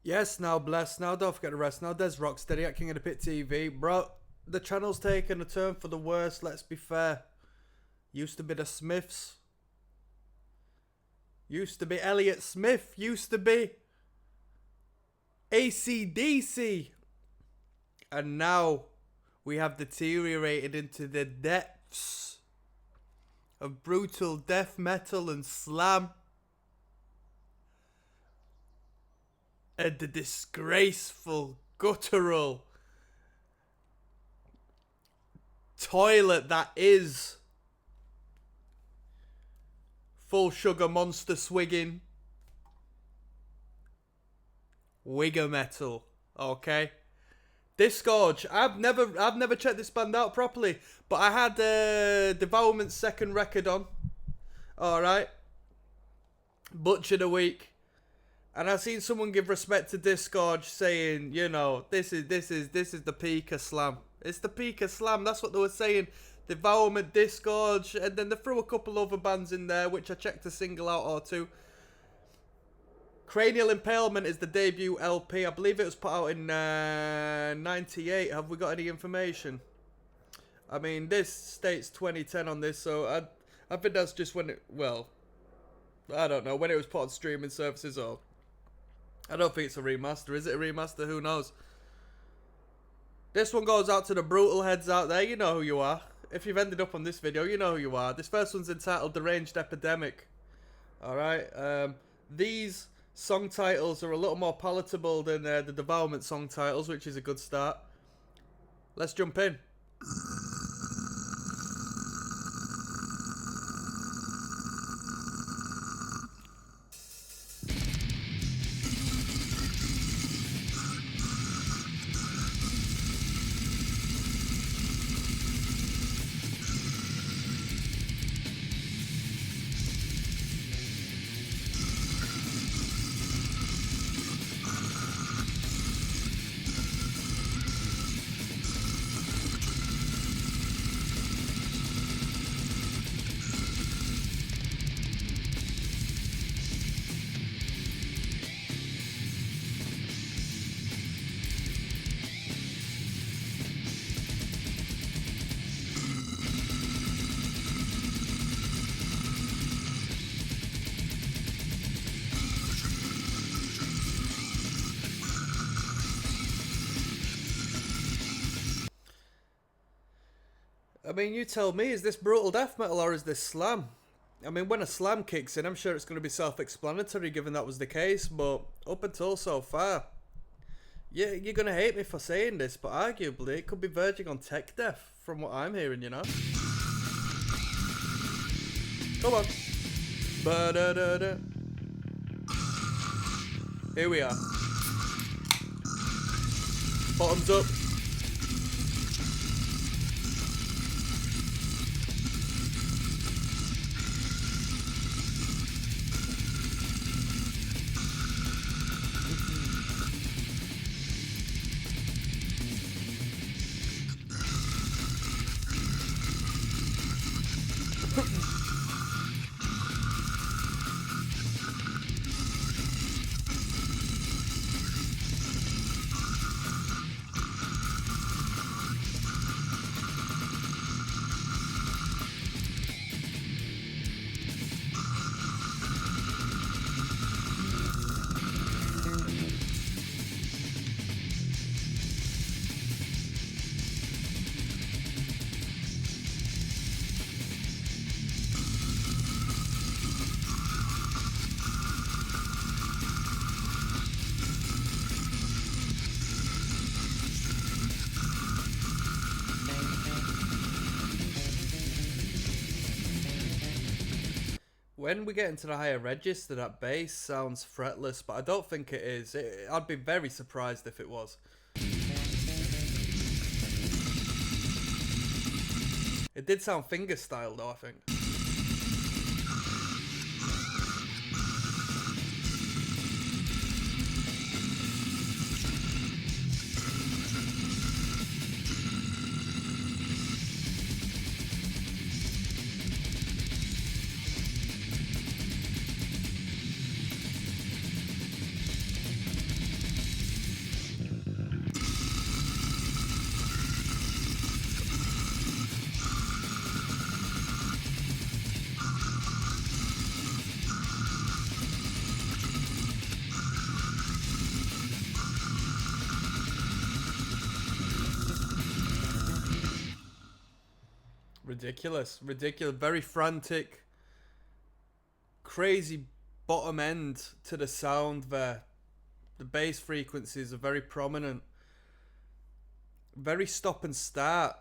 Yes, now bless. Now don't forget the rest. Now there's ROCKSTEADY at KOTP TV. Bro, the channel's taken a turn for the worse, let's be fair. Used to be the Smiths. Used to be Elliott Smith. Used to be AC/DC. And now we have deteriorated into the depths of brutal death metal and slam. And the disgraceful, guttural toilet that is full sugar monster swigging wigger metal. Okay, Disgorge. I've never checked this band out properly, but I had Devourment's second record on. All right, Butchered a Week. And I seen someone give respect to Disgorge, saying, you know, this is the peak of slam. It's the peak of slam. That's what they were saying. Devourment, Disgorge, and then they threw a couple other bands in there, which I checked a single out or two. Cranial Impalement is the debut LP. I believe it was put out in '98. Have we got any information? I mean, this states 2010 on this, so I think that's just when it, well, I don't know, when it was put on streaming services, or I don't think it's a remaster. Is it a remaster? Who knows? This one goes out to the brutal heads out there. You know who you are. If you've ended up on this video, you know who you are. This first one's entitled Deranged Epidemic. Alright. These song titles are a little more palatable than the Devourment song titles, which is a good start. Let's jump in. I mean, you tell me, is this brutal death metal or is this slam? I mean, when a slam kicks in, I'm sure it's going to be self-explanatory given that was the case, but up until so far, yeah, you're going to hate me for saying this, but arguably it could be verging on tech death from what I'm hearing, you know? Come on. Ba-da-da-da. Here we are. Bottoms up. When we get into the higher register, that bass sounds fretless, but I don't think it is. I'd be very surprised if it was. It did sound finger-style though, I think. ridiculous. Ridiculous. Very frantic. Crazy bottom end to the sound there. The bass frequencies are very prominent. Very stop and start.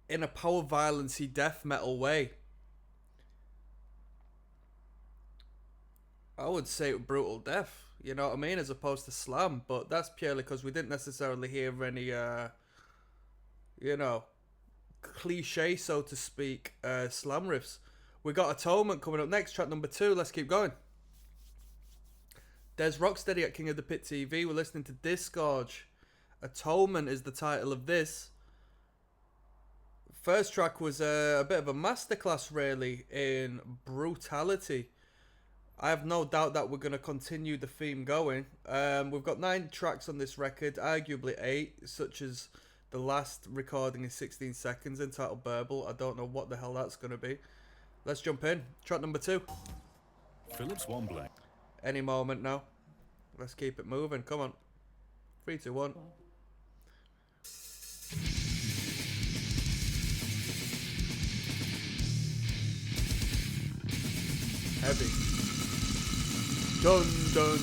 In a power violence-y death metal way. I would say brutal death, you know what I mean, as opposed to slam, but that's purely because we didn't necessarily hear any, you know, cliche, so to speak, slam riffs. We got Atonement coming up next, track number 2, let's keep going. There's Rocksteady at King of the Pit TV, we're listening to Disgorge. Atonement is the title of this. First track was a bit of a masterclass, really, in brutality. I have no doubt that we're going to continue the theme going. We've got 9 tracks on this record, arguably 8, such as the last recording is 16 seconds entitled Burble. I don't know what the hell that's going to be. Let's jump in. Track number 2. Phillips one blank. Any moment now. Let's keep it moving. Come on. 3, 2, 1. Heavy. Dun dun.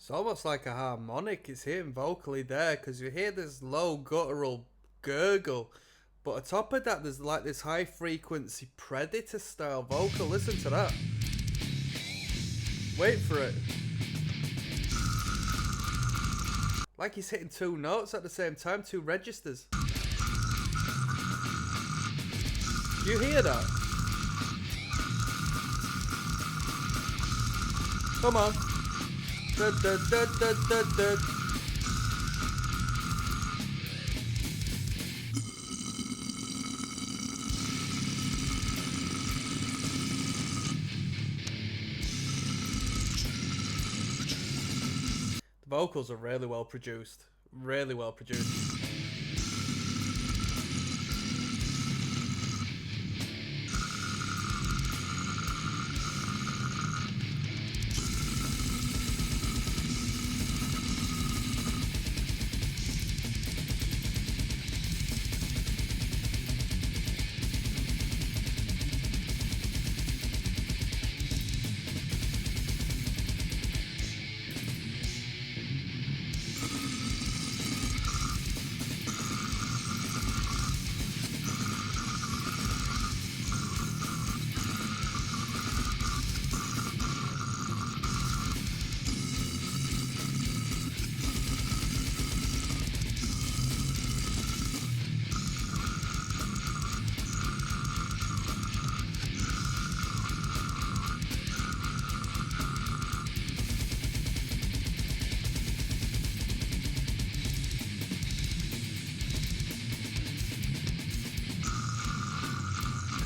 It's almost like a harmonic is hitting vocally there, because you hear this low guttural gurgle, but on top of that there's like this high frequency Predator style vocal. Listen to that. Wait for it. Like he's hitting 2 notes at the same time, 2 registers. You hear that? Come on. Da, da, da, da, da, da. The vocals are really well produced. Really well produced.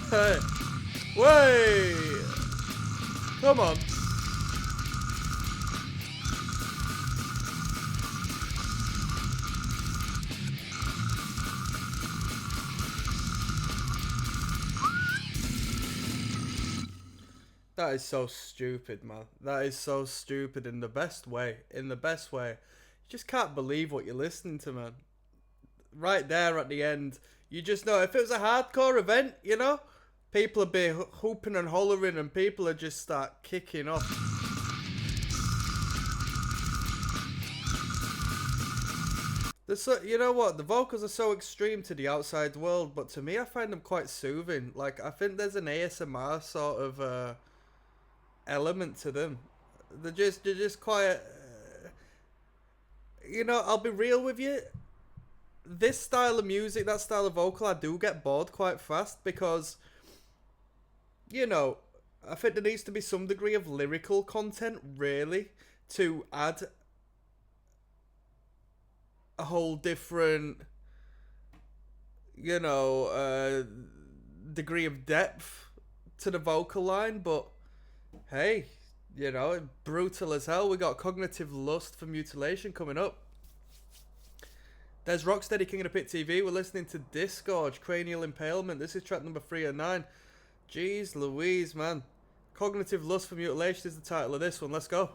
Hey, wait! Come on. That is so stupid, man. That is so stupid in the best way. In the best way. just can't believe what you're listening to, man. Right there at the end, you just know if it was a hardcore event, you know, people would be hooping and hollering and people would just start kicking off. You know what? The vocals are so extreme to the outside world, but to me, I find them quite soothing. Like, I think there's an ASMR sort of element to them. They're just quite. You know, I'll be real with you. This style of music, that style of vocal, I do get bored quite fast because, you know, I think there needs to be some degree of lyrical content, really, to add a whole different, you know, degree of depth to the vocal line. But hey, you know, brutal as hell. We got Cognitive Lust for Mutilation coming up. There's ROCKSTEADY, King of the Pit TV. We're listening to Disgorge, Cranial Impalement. This is track number 309. Jeez Louise, man. Cognitive Lust for Mutilation is the title of this one. Let's go.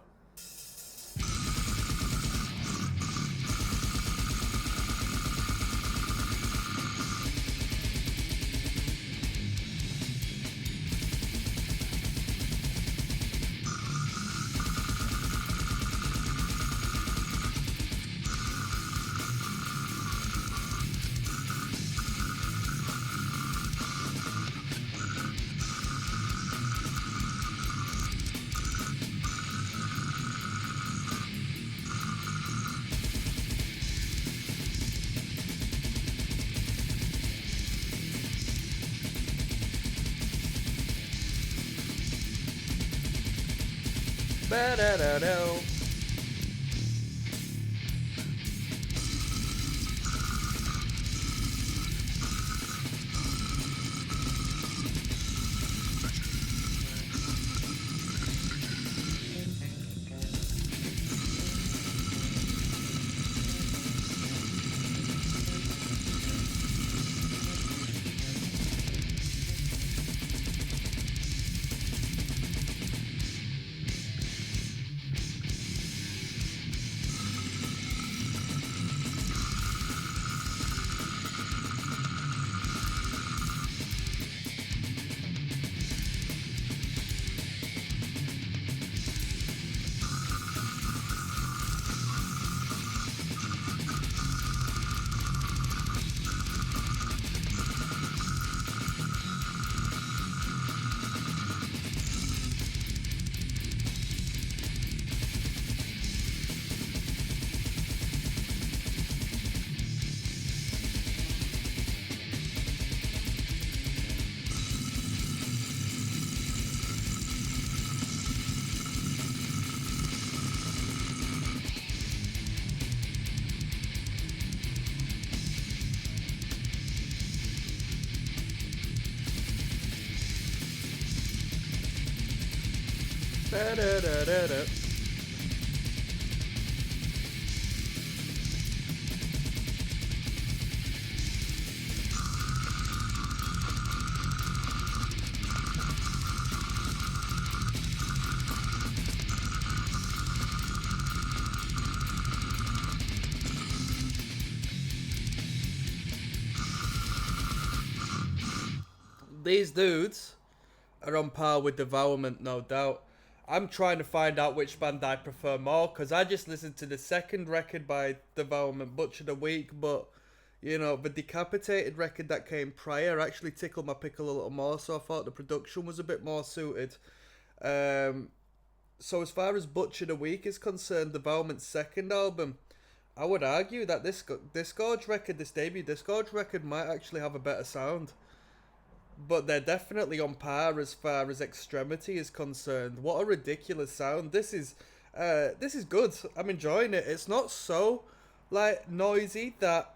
Ba-da-da-do. Ba-da-da-da-da. These dudes are on par with Devourment, no doubt. I'm trying to find out which band I prefer more, because I just listened to the second record by Devourment, Butcher the Week, but, you know, the Decapitated record that came prior actually tickled my pickle a little more, so I thought the production was a bit more suited. So as far as Butcher the Week is concerned, Devourment's second album, I would argue that this Disgorge record, this debut Disgorge record, might actually have a better sound. But they're definitely on par as far as Extremity is concerned. What a ridiculous sound. This is good. I'm enjoying it. It's not so, like, noisy that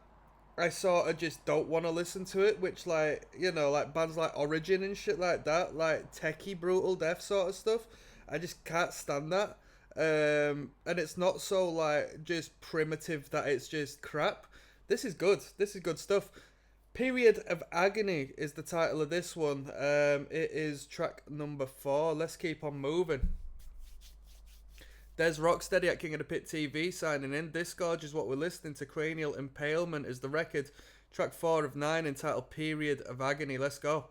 I sort of just don't want to listen to it, which, like, you know, like bands like Origin and shit like that, like techie brutal death sort of stuff. I just can't stand that. And it's not so, like, just primitive that it's just crap. This is good. This is good stuff. Period of Agony is the title of this one. It is track number 4. Let's keep on moving. There's Rocksteady at King of the Pit TV signing in. Disgorge is what we're listening to. Cranial, Impalement is the record. Track 4 of 9 entitled Period of Agony. Let's go.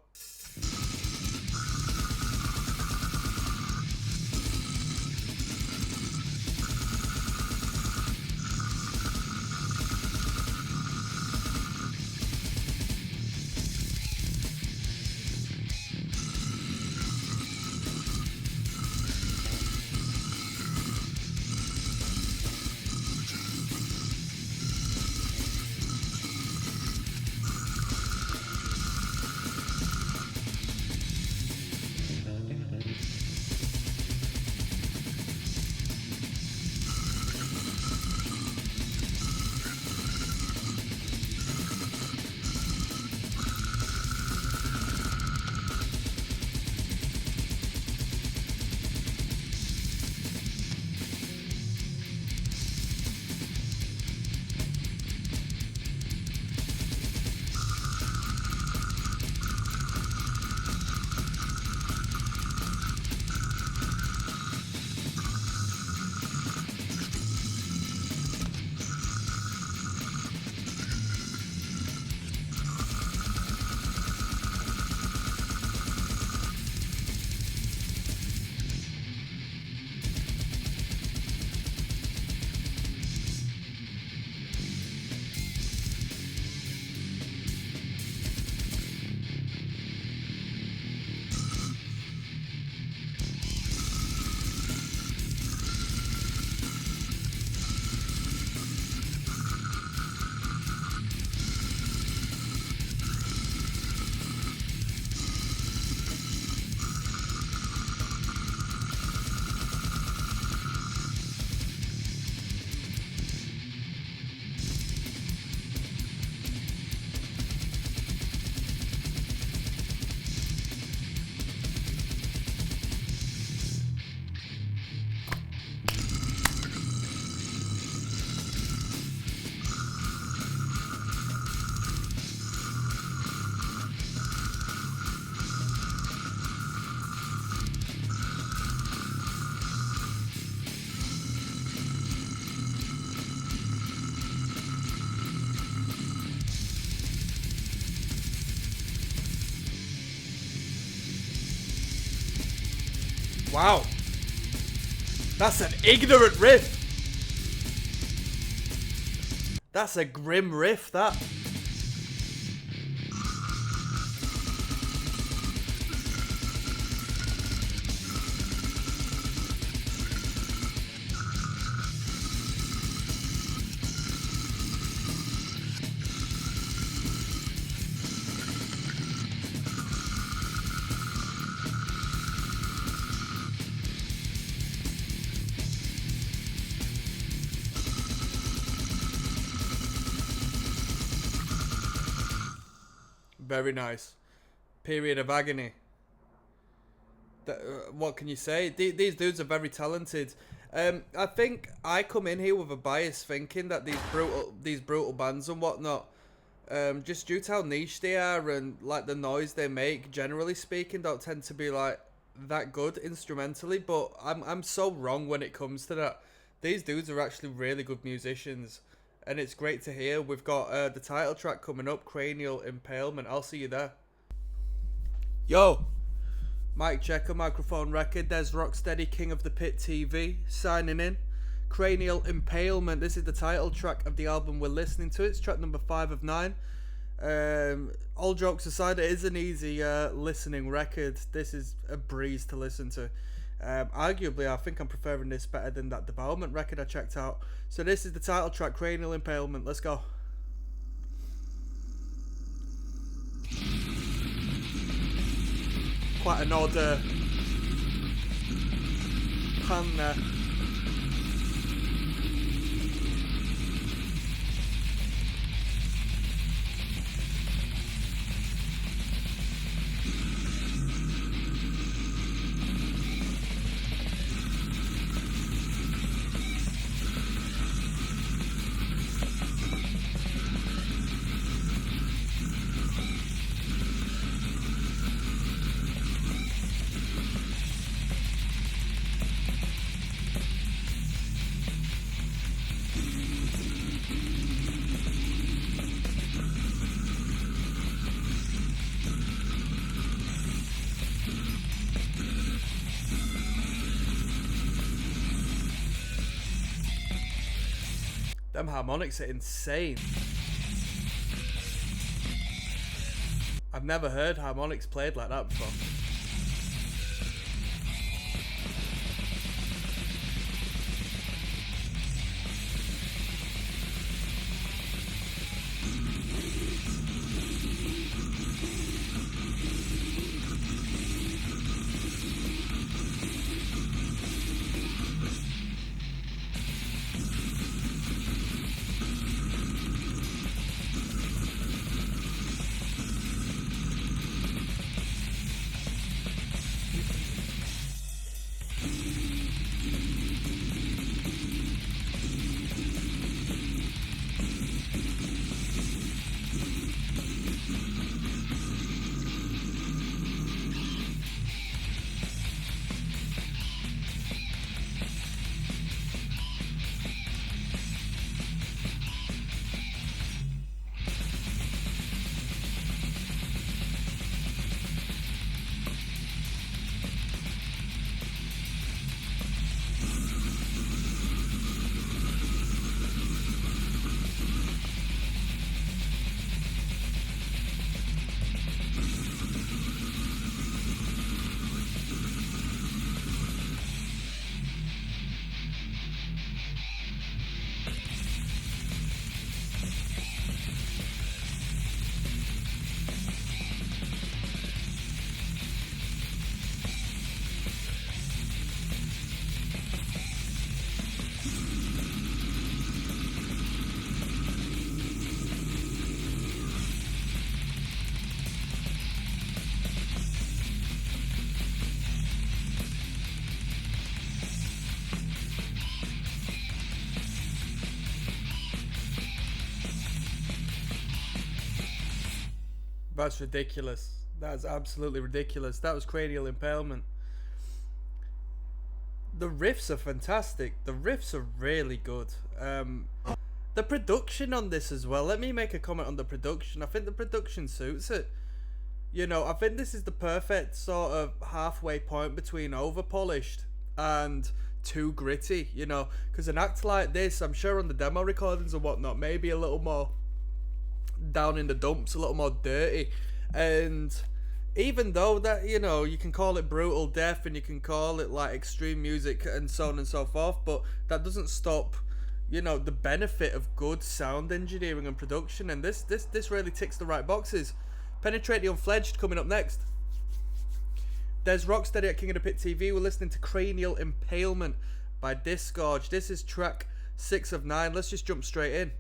Wow. That's an ignorant riff. That's a grim riff, that. Very nice. Period of Agony. What can you say? These dudes are very talented. I think I come in here with a bias thinking that these brutal bands and whatnot, just due to how niche they are and like the noise they make, generally speaking, don't tend to be like that good instrumentally. But I'm so wrong when it comes to that. These dudes are actually really good musicians. And it's great to hear. We've got the title track coming up, Cranial, Impalement. I'll see you there. Yo, mic checker, microphone record. There's Rocksteady, King of the Pit TV, signing in. Cranial, Impalement. This is the title track of the album we're listening to. It's track number 5 of 9. All jokes aside, it is an easy listening record. This is a breeze to listen to. Arguably, I think I'm preferring this better than that Development record I checked out. So this is the title track, Cranial, Impalement. Let's go. Quite an odd pan there. Them harmonics are insane. I've never heard harmonics played like that before. That's ridiculous. That's absolutely ridiculous. That was Cranial Impalement. The riffs are fantastic. The riffs are really good. The production on this as well. Let me make a comment on the production. I think the production suits it. You know, I think this is the perfect sort of halfway point between over-polished and too gritty, you know. Because an act like this, I'm sure on the demo recordings and whatnot, maybe a little more down in the dumps, a little more dirty. And even though that, you know, you can call it brutal death and you can call it like extreme music and so on and so forth, but that doesn't stop, you know, the benefit of good sound engineering and production. And this really ticks the right boxes. Penetrate the Unfledged coming up next. There's ROCKSTEADY at King of the Pit TV. We're listening to Cranial Impalement by Disgorge. This is track 6 of 9. Let's just jump straight in.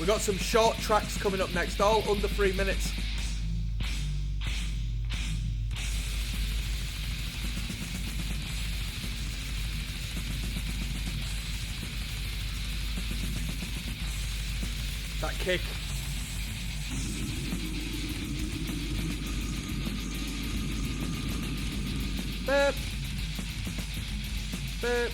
We got some short tracks coming up next, all under 3 minutes. That kick. Burp. Burp.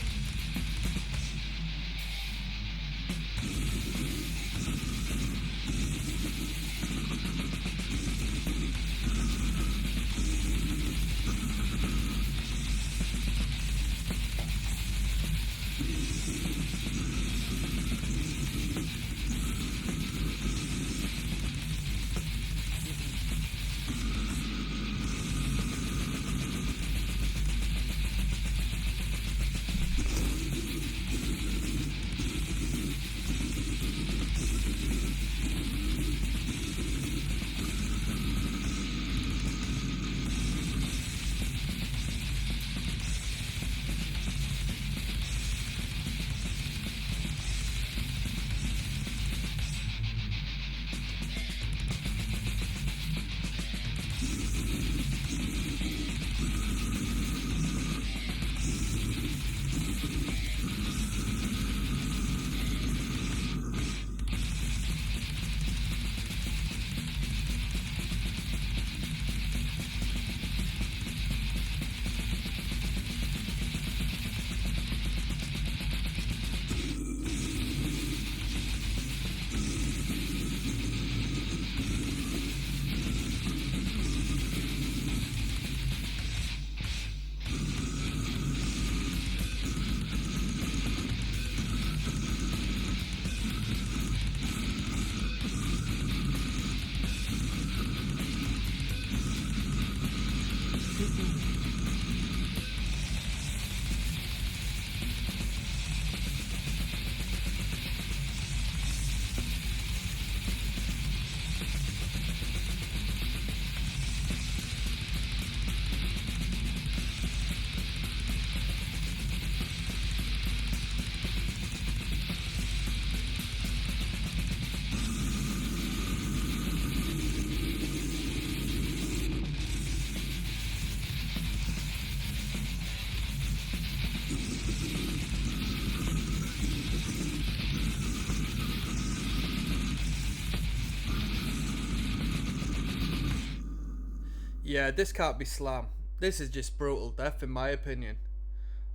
Yeah, this can't be slam. This is just brutal death, in my opinion.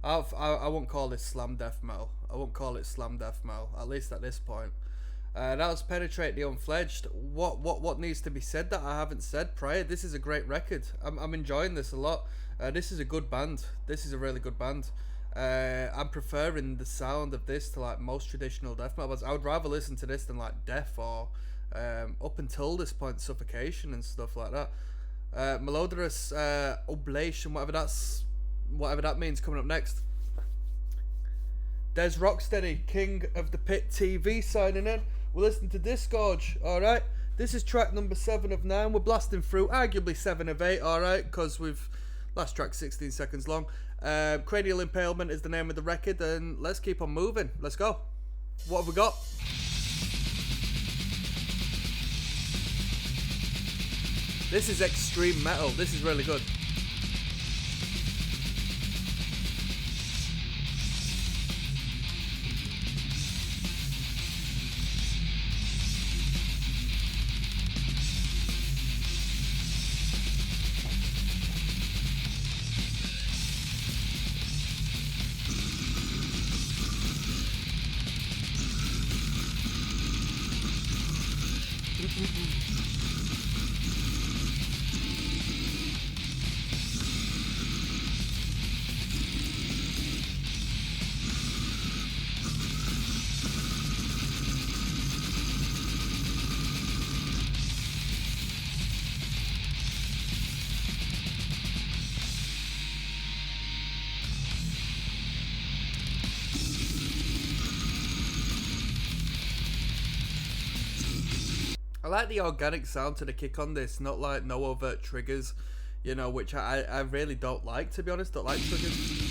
I won't call this slam death metal. I won't call it slam death metal, at least at this point. That was Penetrate the Unfledged. What needs to be said that I haven't said prior? This is a great record. I'm enjoying this a lot. This is a good band. This is a really good band. I'm preferring the sound of this to like most traditional death metal bands. I would rather listen to this than like Death or up until this point Suffocation and stuff like that. Melodious Oblation, whatever that means, coming up next. There's Rocksteady, King of the Pit TV, signing in. We're listening to Disgorge, alright? This is track number 7 of 9. We're blasting through, arguably 7 of 8, alright? Because we've... last track 16 seconds long. Cranial Impalement is the name of the record, and let's keep on moving. Let's go. What have we got? This is extreme metal. This is really good. I like the organic sound to the kick on this, not like no overt triggers, you know, which I really don't like, to be honest. Don't like triggers.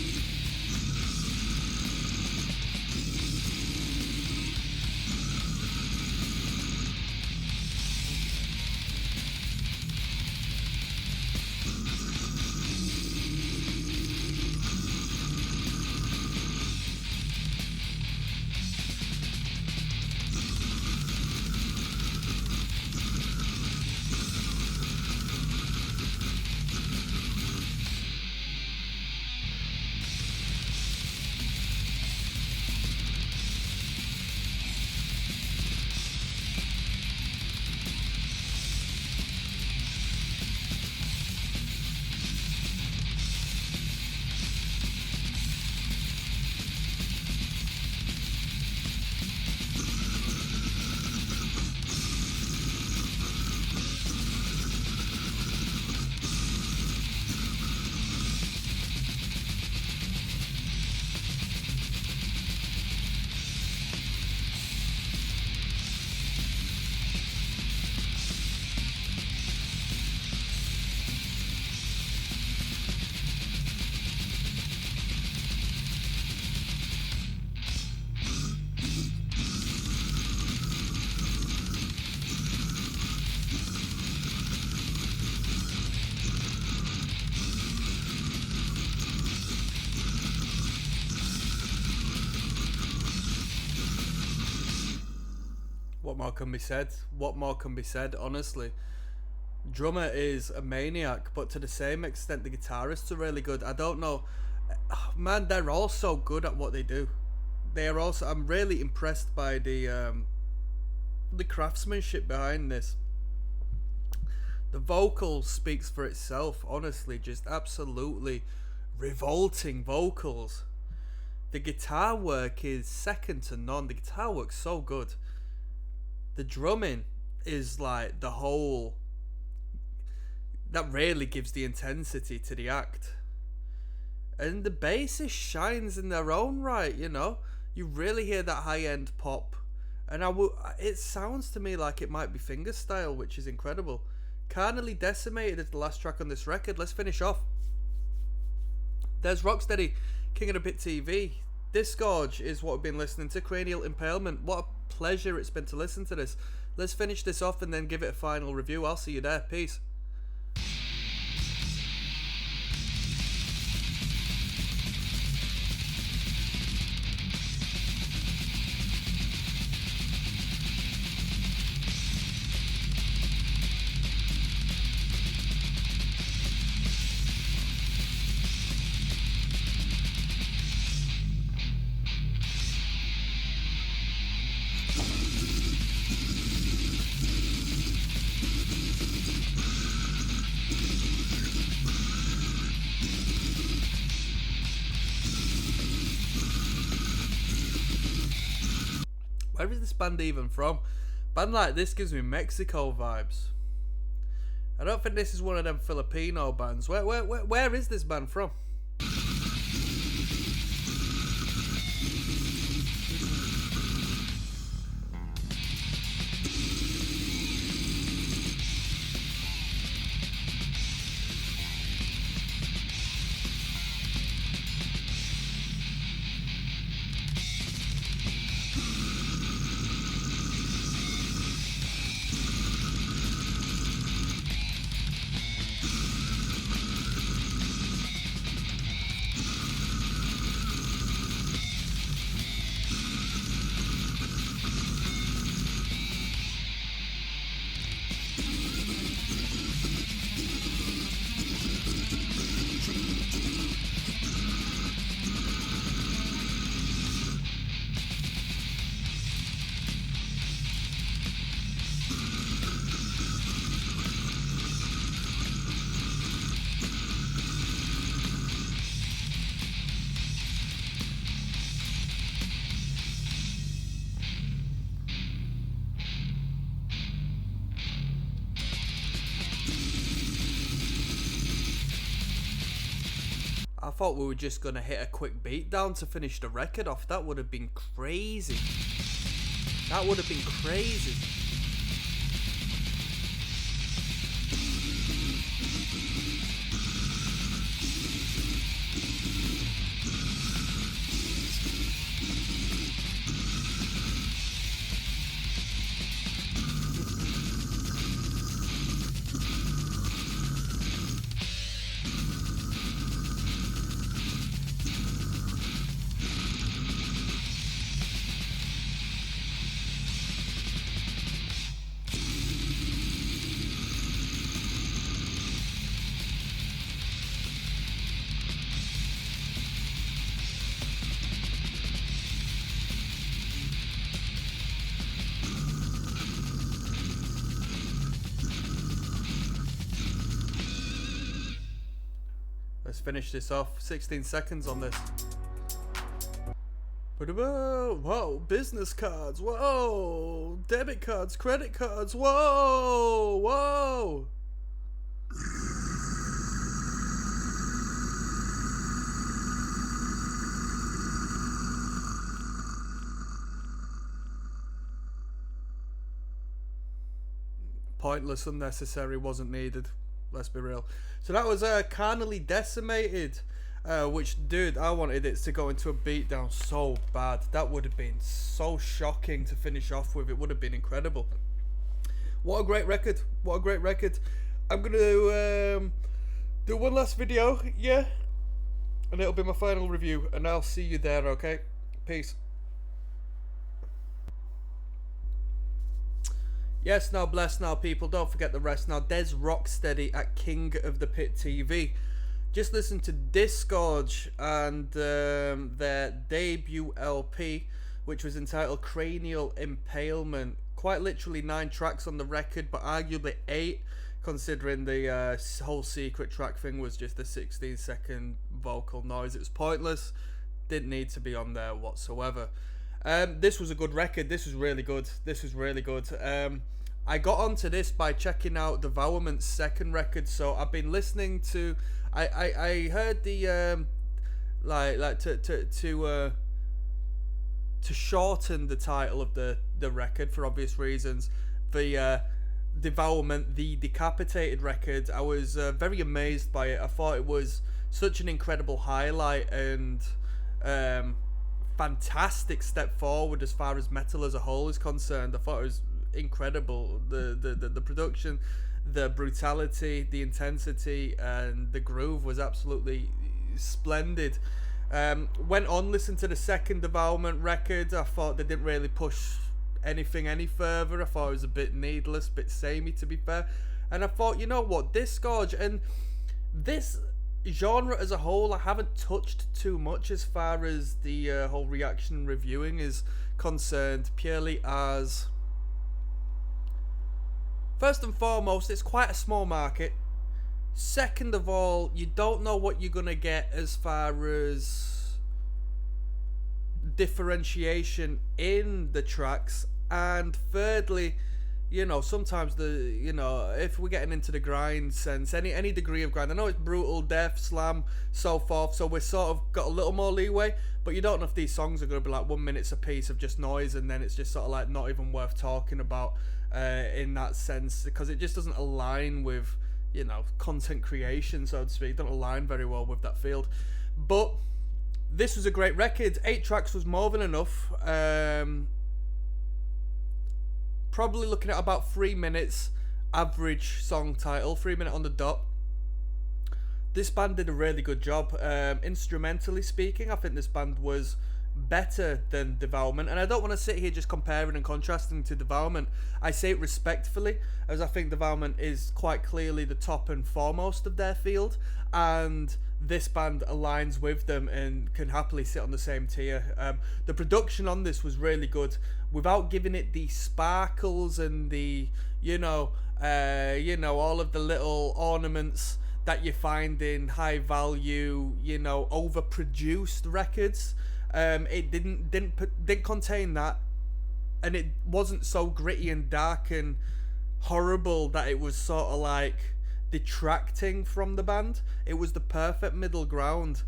What more can be said? What more can be said, honestly? Drummer is a maniac, but to the same extent the guitarists are really good. I don't know. Man, they're all so good at what they do. They are also... I'm really impressed by the craftsmanship behind this. The vocal speaks for itself, honestly. Just absolutely revolting vocals. The guitar work is second to none. The guitar work's so good. The drumming is like the whole... that really gives the intensity to the act. And the bassist shines in their own right, you know. You really hear that high-end pop. And it sounds to me like it might be fingerstyle, which is incredible. Carnally Decimated is the last track on this record. Let's finish off. There's Rocksteady, King of the Pit TV. Disgorge is what we've been listening to. Cranial Impalement. What a pleasure it's been to listen to this. Let's finish this off and then give it a final review. I'll see you there. Peace. Where is this band even from? Band like this gives me Mexico vibes. I don't think this is one of them Filipino bands. Where is this band from? I thought we were just going to hit a quick beat down to finish the record off. That would have been crazy. That would have been crazy. Let's finish this off. 16 seconds on this. Whoa, business cards. Whoa, debit cards, credit cards. Whoa, whoa. Pointless, unnecessary, wasn't needed. Let's be real. So that was Carnally Decimated, which, dude, I wanted it to go into a beatdown so bad. That would have been so shocking to finish off with. It would have been incredible. What a great record. What a great record. I'm going to do one last video, yeah? And it'll be my final review, and I'll see you there, okay? Peace. Yes, now bless now people, don't forget the rest now. Des Rocksteady at King of the Pit TV. Just listen to Disgorge and their debut LP, which was entitled Cranial Impalement. Quite literally 9 tracks on the record, but arguably 8, considering the whole secret track thing was just a 16-second vocal noise. It was pointless, didn't need to be on there whatsoever. This was a good record. This was really good. This was really good. I got onto this by checking out Devourment's second record. So I've been listening to. I heard the to shorten the title of the record for obvious reasons. The Devourment, the Decapitated record. I was very amazed by it. I thought it was such an incredible highlight and fantastic step forward as far as metal as a whole is concerned. I thought it was incredible. The production, the brutality, the intensity, and the groove was absolutely splendid. Went on, listened to the second Devourment record. I thought they didn't really push anything any further. I thought it was a bit needless, a bit samey, to be fair. And I thought, you know what, Disgorge and this genre as a whole I haven't touched too much as far as the whole reaction reviewing is concerned, purely as, first and foremost, it's quite a small market. Second of all, you don't know what you're gonna get as far as differentiation in the tracks, and thirdly, sometimes if we're getting into the grind sense, any degree of grind, I know it's brutal, death, slam, so forth, so we're sort of got a little more leeway, but you don't know if these songs are going to be like 1 minute a piece of just noise, and then it's just sort of like not even worth talking about in that sense, because it just doesn't align with, content creation, so to speak. Don't align very well with that field. But this was a great record. 8 tracks was more than enough. Probably looking at about 3 minutes average song title, 3 minute on the dot. This band did a really good job. Instrumentally speaking, I think this band was better than Devourment, and I don't want to sit here just comparing and contrasting to Devourment. I say it respectfully, as I think Devourment is quite clearly the top and foremost of their field, and this band aligns with them and can happily sit on the same tier. The production on this was really good, without giving it the sparkles and the all of the little ornaments that you find in high value, overproduced records. It didn't contain that, and it wasn't so gritty and dark and horrible that it was sort of like detracting from the band. It was the perfect middle ground,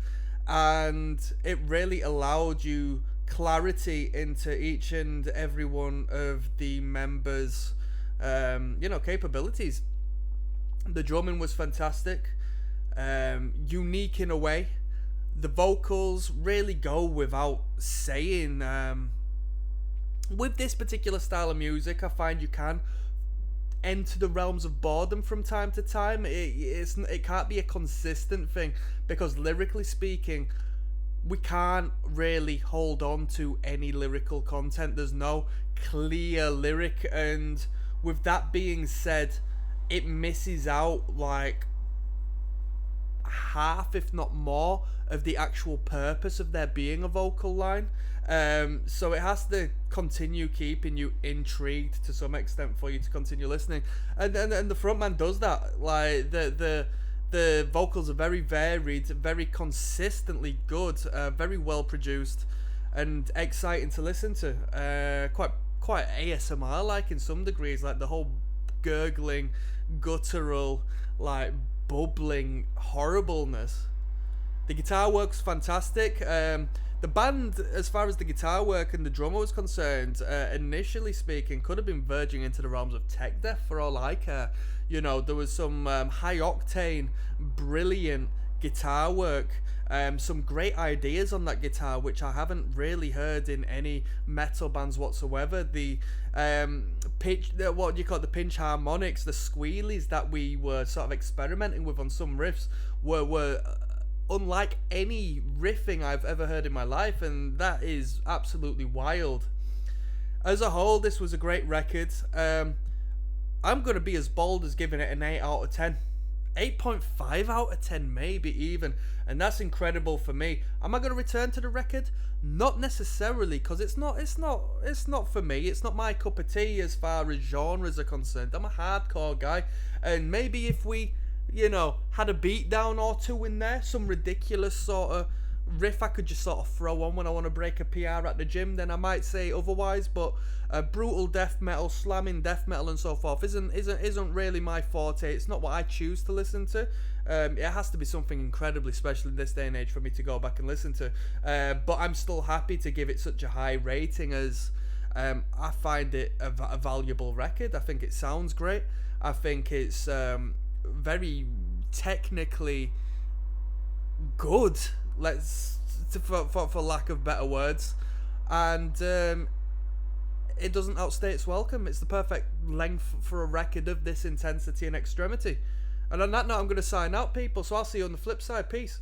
and it really allowed you clarity into each and every one of the members' capabilities. The drumming was fantastic, unique in a way. The vocals really go without saying. With this particular style of music, I find you can enter the realms of boredom from time to time. It can't be a consistent thing, because lyrically speaking, we can't really hold on to any lyrical content. There's no clear lyric, and with that being said, it misses out like half, if not more, of the actual purpose of there being a vocal line. So it has to continue keeping you intrigued to some extent for you to continue listening, and the frontman does that. Like the vocals are very varied, very consistently good, very well produced, and exciting to listen to. Quite ASMR like in some degrees, like the whole gurgling, guttural, like bubbling horribleness. The guitar work's fantastic. The band, as far as the guitar work and the drummer was concerned, initially speaking, could have been verging into the realms of tech death for all I care. There was some high octane, brilliant guitar work, some great ideas on that guitar, which I haven't really heard in any metal bands whatsoever. The the pinch harmonics, the squealies that we were sort of experimenting with on some riffs were unlike any riffing I've ever heard in my life, and that is absolutely wild. As a whole, this was a great record. I'm going to be as bold as giving it an 8 out of 10. 8.5 out of 10 maybe even, and that's incredible for me. Am I going to return to the record? Not necessarily, because it's not for me. It's not my cup of tea as far as genres are concerned. I'm a hardcore guy, and maybe if we had a beatdown or two in there, some ridiculous sort of riff I could just sort of throw on when I want to break a PR at the gym, then I might say otherwise. But brutal death metal, slamming death metal and so forth isn't really my forte. It's not what I choose to listen to. It has to be something incredibly special in this day and age for me to go back and listen to. But I'm still happy to give it such a high rating, as I find it a valuable record. I think it sounds great. I think it's very technically good, for lack of better words, and it doesn't outstay its welcome. It's the perfect length for a record of this intensity and extremity. And on that note, I'm going to sign out, people, so I'll see you on the flip side. Peace.